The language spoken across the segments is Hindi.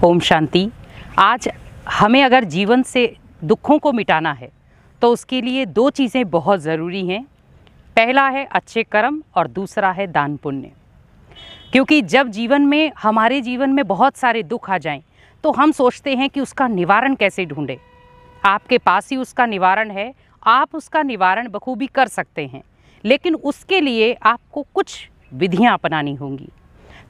ओम शांति। आज हमें अगर जीवन से दुखों को मिटाना है तो उसके लिए दो चीज़ें बहुत ज़रूरी हैं। पहला है अच्छे कर्म और दूसरा है दान पुण्य। क्योंकि जब हमारे जीवन में बहुत सारे दुख आ जाएं तो हम सोचते हैं कि उसका निवारण कैसे ढूंढें। आपके पास ही उसका निवारण है, आप उसका निवारण बखूबी कर सकते हैं, लेकिन उसके लिए आपको कुछ विधियां अपनानी होंगी।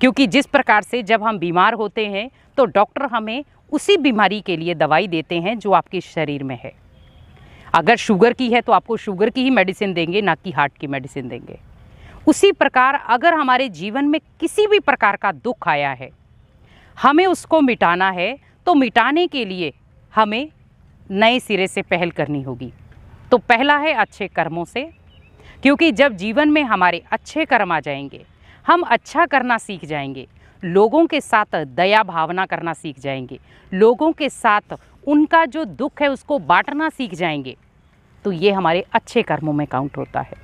क्योंकि जिस प्रकार से जब हम बीमार होते हैं तो डॉक्टर हमें उसी बीमारी के लिए दवाई देते हैं जो आपके शरीर में है। अगर शुगर की है तो आपको शुगर की ही मेडिसिन देंगे, ना कि हार्ट की मेडिसिन देंगे। उसी प्रकार अगर हमारे जीवन में किसी भी प्रकार का दुख आया है, हमें उसको मिटाना है तो मिटाने के लिए हमें नए सिरे से पहल करनी होगी। तो पहला है अच्छे कर्मों से, क्योंकि जब जीवन में हमारे अच्छे कर्म आ जाएंगे, हम अच्छा करना सीख जाएंगे, लोगों के साथ दया भावना करना सीख जाएंगे, लोगों के साथ उनका जो दुख है उसको बांटना सीख जाएंगे, तो ये हमारे अच्छे कर्मों में काउंट होता है।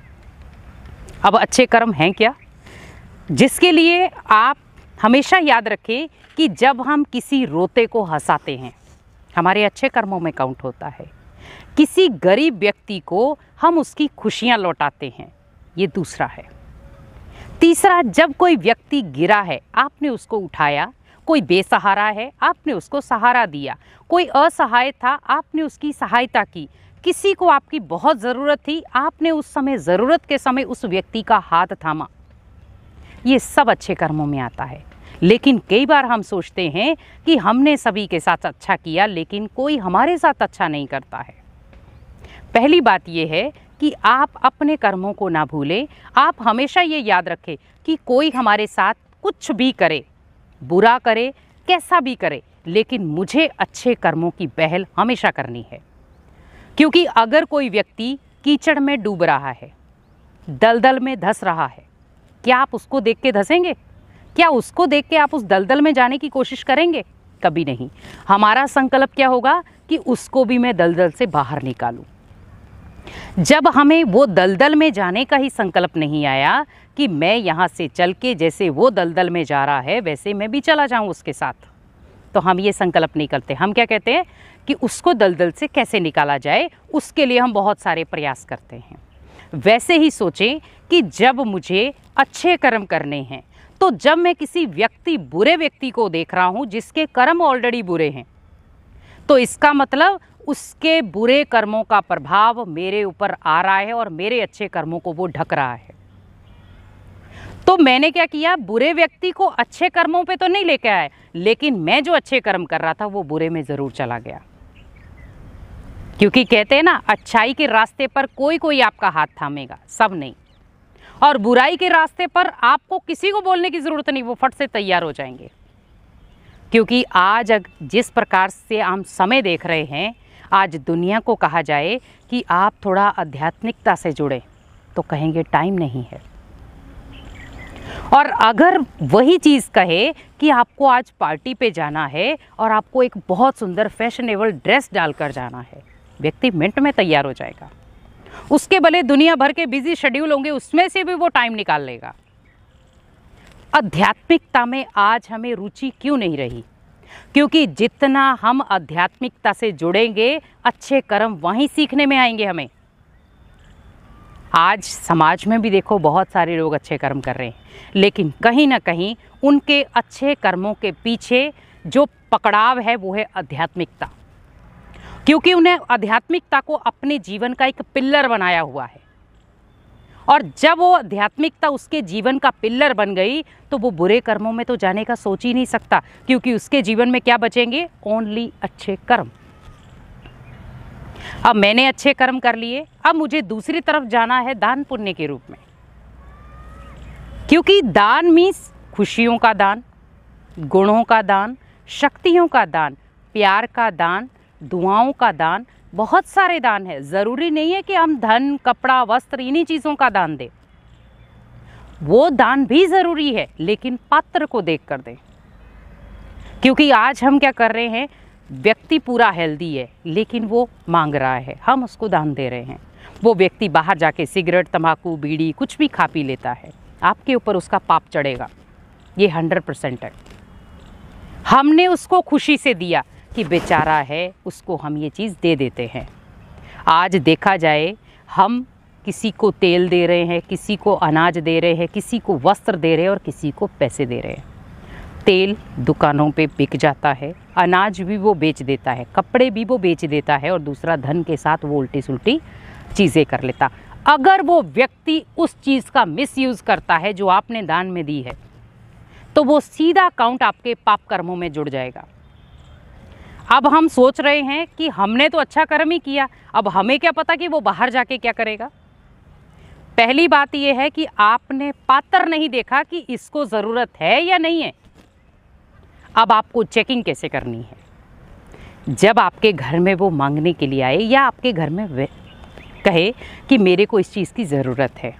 अब अच्छे कर्म हैं क्या, जिसके लिए आप हमेशा याद रखें कि जब हम किसी रोते को हंसाते हैं, हमारे अच्छे कर्मों में काउंट होता है। किसी गरीब व्यक्ति को हम उसकी खुशियां लौटाते हैं, ये दूसरा है। तीसरा, जब कोई व्यक्ति गिरा है, आपने उसको उठाया, कोई बेसहारा है, आपने उसको सहारा दिया, कोई असहाय था, आपने उसकी सहायता की, किसी को आपकी बहुत ज़रूरत थी, आपने उस समय ज़रूरत के समय उस व्यक्ति का हाथ थामा, ये सब अच्छे कर्मों में आता है। लेकिन कई बार हम सोचते हैं कि हमने सभी के साथ अच्छा किया, लेकिन कोई हमारे साथ अच्छा नहीं करता है। पहली बात यह है कि आप अपने कर्मों को ना भूलें। आप हमेशा ये याद रखें कि कोई हमारे साथ कुछ भी करे, बुरा करे, कैसा भी करे, लेकिन मुझे अच्छे कर्मों की पहल हमेशा करनी है। क्योंकि अगर कोई व्यक्ति कीचड़ में डूब रहा है, दलदल में धंस रहा है, क्या आप उसको देख के धंसेंगे? क्या उसको देख के आप उस दलदल में जाने की कोशिश करेंगे? कभी नहीं। हमारा संकल्प क्या होगा कि उसको भी मैं दलदल से बाहर निकालूं। जब हमें वो दलदल में जाने का ही संकल्प नहीं आया कि मैं यहाँ से चल के जैसे वो दलदल में जा रहा है वैसे मैं भी चला जाऊँ उसके साथ, तो हम ये संकल्प नहीं करते। हम क्या कहते हैं कि उसको दलदल से कैसे निकाला जाए, उसके लिए हम बहुत सारे प्रयास करते हैं। वैसे ही सोचें कि जब मुझे अच्छे कर्म करने हैं, तो जब मैं किसी बुरे व्यक्ति को देख रहा हूँ जिसके कर्म ऑलरेडी बुरे हैं, तो इसका मतलब उसके बुरे कर्मों का प्रभाव मेरे ऊपर आ रहा है और मेरे अच्छे कर्मों को वो ढक रहा है। तो मैंने क्या किया, बुरे व्यक्ति को अच्छे कर्मों पे तो नहीं लेके आया, लेकिन मैं जो अच्छे कर्म कर रहा था वो बुरे में ज़रूर चला गया। क्योंकि कहते हैं ना, अच्छाई के रास्ते पर कोई कोई आपका हाथ थामेगा, सब नहीं। और बुराई के रास्ते पर आपको किसी को बोलने की ज़रूरत नहीं, वो फट से तैयार हो जाएंगे। क्योंकि आज जिस प्रकार से हम समय देख रहे हैं, आज दुनिया को कहा जाए कि आप थोड़ा आध्यात्मिकता से जुड़े, तो कहेंगे टाइम नहीं है। और अगर वही चीज़ कहे कि आपको आज पार्टी पे जाना है और आपको एक बहुत सुंदर फैशनेबल ड्रेस डालकर जाना है, व्यक्ति मिनट में तैयार हो जाएगा। उसके भले दुनिया भर के बिजी शेड्यूल होंगे, उसमें से भी वो टाइम निकाल लेगा। आध्यात्मिकता में आज हमें रुचि क्यों नहीं रही? क्योंकि जितना हम आध्यात्मिकता से जुड़ेंगे, अच्छे कर्म वहीं सीखने में आएंगे हमें। आज समाज में भी देखो, बहुत सारे लोग अच्छे कर्म कर रहे हैं, लेकिन कहीं ना कहीं उनके अच्छे कर्मों के पीछे जो पकड़ाव है वो है आध्यात्मिकता। क्योंकि उन्हें आध्यात्मिकता को अपने जीवन का एक पिल्लर बनाया हुआ है, और जब वो आध्यात्मिकता उसके जीवन का पिल्लर बन गई तो वो बुरे कर्मों में तो जाने का सोच ही नहीं सकता। क्योंकि उसके जीवन में क्या बचेंगे? ओनली अच्छे कर्म। अब मैंने अच्छे कर्म कर लिए, अब मुझे दूसरी तरफ जाना है दान पुण्य के रूप में। क्योंकि दान मीन्स खुशियों का दान, गुणों का दान, शक्तियों का दान, प्यार का दान, दुआओं का दान, बहुत सारे दान है। ज़रूरी नहीं है कि हम धन, कपड़ा, वस्त्र, इन्हीं चीज़ों का दान दें। वो दान भी ज़रूरी है, लेकिन पात्र को देख कर दें। क्योंकि आज हम क्या कर रहे हैं, व्यक्ति पूरा हेल्दी है लेकिन वो मांग रहा है, हम उसको दान दे रहे हैं। वो व्यक्ति बाहर जाके सिगरेट, तंबाकू, बीड़ी कुछ भी खा पी लेता है, आपके ऊपर उसका पाप चढ़ेगा, ये 100% है। हमने उसको खुशी से दिया कि बेचारा है, उसको हम ये चीज़ दे देते हैं। आज देखा जाए, हम किसी को तेल दे रहे हैं, किसी को अनाज दे रहे हैं, किसी को वस्त्र दे रहे हैं और किसी को पैसे दे रहे हैं। तेल दुकानों पे बिक जाता है, अनाज भी वो बेच देता है, कपड़े भी वो बेच देता है और दूसरा धन के साथ वो उल्टी सुल्टी चीज़ें कर लेता। अगर वो व्यक्ति उस चीज़ का मिसयूज़ करता है जो आपने दान में दी है, तो वो सीधा अकाउंट आपके पाप कर्मों में जुड़ जाएगा। अब हम सोच रहे हैं कि हमने तो अच्छा कर्म ही किया, अब हमें क्या पता कि वो बाहर जाके क्या करेगा। पहली बात यह है कि आपने पात्र नहीं देखा कि इसको ज़रूरत है या नहीं है। अब आपको चेकिंग कैसे करनी है? जब आपके घर में वो मांगने के लिए आए या आपके घर में वे कहे कि मेरे को इस चीज़ की ज़रूरत है,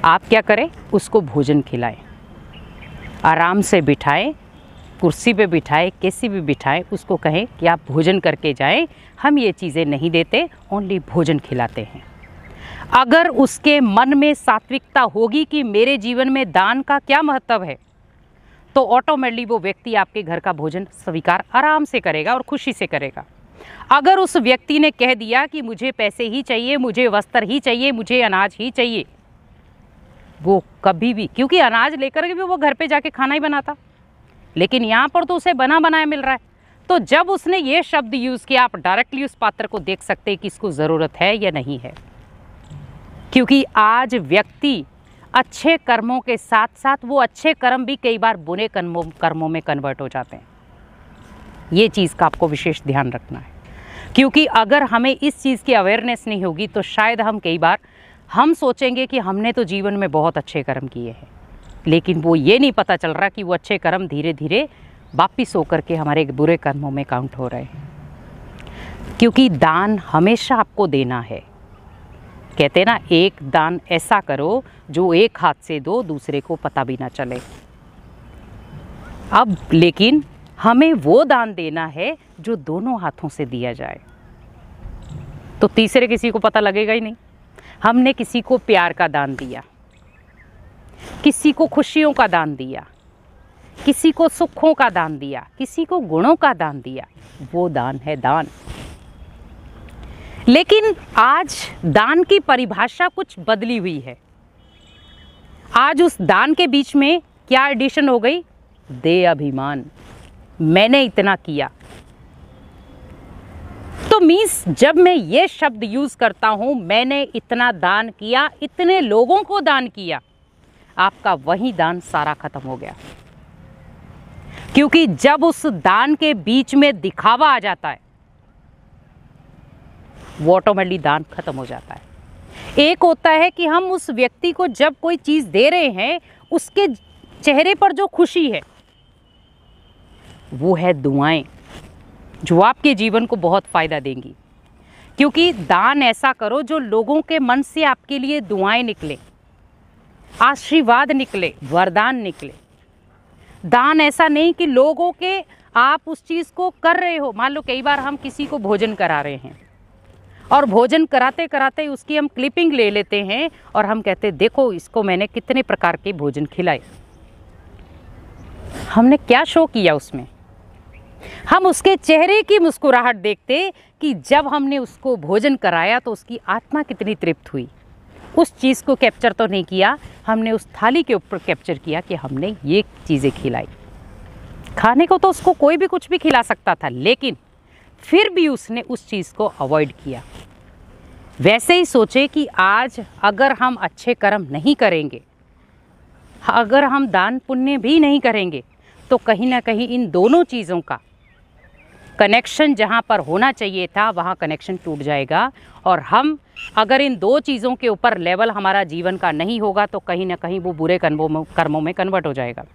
आप क्या करें? उसको भोजन खिलाएं, आराम से बिठाएं, कुर्सी पे बिठाएं, कैसी भी बिठाएं, उसको कहें कि आप भोजन करके जाएं, हम ये चीज़ें नहीं देते, ओनली भोजन खिलाते हैं। अगर उसके मन में सात्विकता होगी कि मेरे जीवन में दान का क्या महत्व है, तो ऑटोमेटिकली वो व्यक्ति आपके घर का भोजन स्वीकार आराम से करेगा और खुशी से करेगा। अगर उस व्यक्ति ने कह दिया कि मुझे पैसे ही चाहिए, मुझे वस्त्र ही चाहिए, मुझे अनाज ही चाहिए, वो कभी भी, क्योंकि अनाज लेकर के भी वो घर पे जाके खाना ही बनाता, लेकिन यहाँ पर तो उसे बना बनाया मिल रहा है। तो जब उसने ये शब्द यूज़ किया, आप डायरेक्टली उस पात्र को देख सकते हैं कि इसको ज़रूरत है या नहीं है। क्योंकि आज व्यक्ति अच्छे कर्मों के साथ साथ वो अच्छे कर्म भी कई बार बुरे कर्मों में कन्वर्ट हो जाते हैं। ये चीज़ का आपको विशेष ध्यान रखना है, क्योंकि अगर हमें इस चीज़ की अवेयरनेस नहीं होगी तो शायद हम कई बार हम सोचेंगे कि हमने तो जीवन में बहुत अच्छे कर्म किए हैं, लेकिन वो ये नहीं पता चल रहा कि वो अच्छे कर्म धीरे धीरे वापिस होकर के हमारे बुरे कर्मों में काउंट हो रहे हैं। क्योंकि दान हमेशा आपको देना है। कहते हैं ना, एक दान ऐसा करो जो एक हाथ से दो, दूसरे को पता भी ना चले। अब लेकिन हमें वो दान देना है जो दोनों हाथों से दिया जाए, तो तीसरे किसी को पता लगेगा ही नहीं। हमने किसी को प्यार का दान दिया, किसी को खुशियों का दान दिया, किसी को सुखों का दान दिया, किसी को गुणों का दान दिया, वो दान है दान। लेकिन आज दान की परिभाषा कुछ बदली हुई है। आज उस दान के बीच में क्या एडिशन हो गई? दे अभिमान, मैंने इतना किया। तो मीन्स जब मैं ये शब्द यूज करता हूं, मैंने इतना दान किया, इतने लोगों को दान किया, आपका वही दान सारा खत्म हो गया। क्योंकि जब उस दान के बीच में दिखावा आ जाता है, वो ऑटोमेटिकली दान खत्म हो जाता है। एक होता है कि हम उस व्यक्ति को जब कोई चीज़ दे रहे हैं, उसके चेहरे पर जो खुशी है वो है दुआएं, जो आपके जीवन को बहुत फ़ायदा देंगी। क्योंकि दान ऐसा करो जो लोगों के मन से आपके लिए दुआएं निकले, आशीर्वाद निकले, वरदान निकले। दान ऐसा नहीं कि लोगों के आप उस चीज़ को कर रहे हो। मान लो कई बार हम किसी को भोजन करा रहे हैं और भोजन कराते कराते उसकी हम क्लिपिंग ले लेते हैं और हम कहते हैं देखो इसको मैंने कितने प्रकार के भोजन खिलाए। हमने क्या शो किया उसमें? हम उसके चेहरे की मुस्कुराहट देखते कि जब हमने उसको भोजन कराया तो उसकी आत्मा कितनी तृप्त हुई। उस चीज़ को कैप्चर तो नहीं किया, हमने उस थाली के ऊपर कैप्चर किया कि हमने ये चीज़ें खिलाई। खाने को तो उसको कोई भी कुछ भी खिला सकता था, लेकिन फिर भी उसने उस चीज़ को अवॉइड किया। वैसे ही सोचे कि आज अगर हम अच्छे कर्म नहीं करेंगे, अगर हम दान पुण्य भी नहीं करेंगे, तो कहीं ना कहीं इन दोनों चीज़ों का कनेक्शन जहाँ पर होना चाहिए था वहाँ कनेक्शन टूट जाएगा। और हम अगर इन दो चीज़ों के ऊपर लेवल हमारा जीवन का नहीं होगा तो कहीं ना कहीं वो बुरे कर्मों में कन्वर्ट हो जाएगा।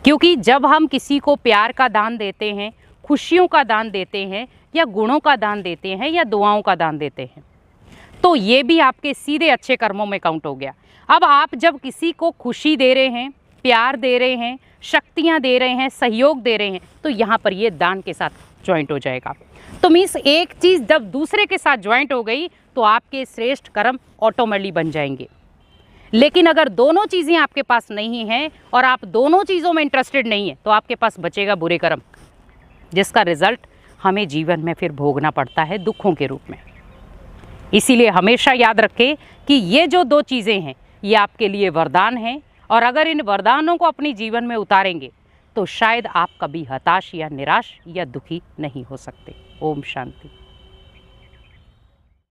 क्योंकि जब हम किसी को प्यार का दान देते हैं, खुशियों का दान देते हैं, या गुणों का दान देते हैं, या दुआओं का दान देते हैं, तो ये भी आपके सीधे अच्छे कर्मों में काउंट हो गया। अब आप जब किसी को खुशी दे रहे हैं, प्यार दे रहे हैं, शक्तियाँ दे रहे हैं, सहयोग दे रहे हैं, तो यहाँ पर ये दान के साथ ज्वाइंट हो जाएगा। तो मीन्स एक चीज़ जब दूसरे के साथ ज्वाइंट हो गई तो आपके श्रेष्ठ कर्म ऑटोमेटिकली बन जाएंगे। लेकिन अगर दोनों चीज़ें आपके पास नहीं हैं और आप दोनों चीज़ों में इंटरेस्टेड नहीं है, तो आपके पास बचेगा बुरे कर्म, जिसका रिजल्ट हमें जीवन में फिर भोगना पड़ता है दुखों के रूप में। इसीलिए हमेशा याद रखें कि ये जो दो चीज़ें हैं ये आपके लिए वरदान हैं, और अगर इन वरदानों को अपनी जीवन में उतारेंगे तो शायद आप कभी हताश या निराश या दुखी नहीं हो सकते। ओम शांति।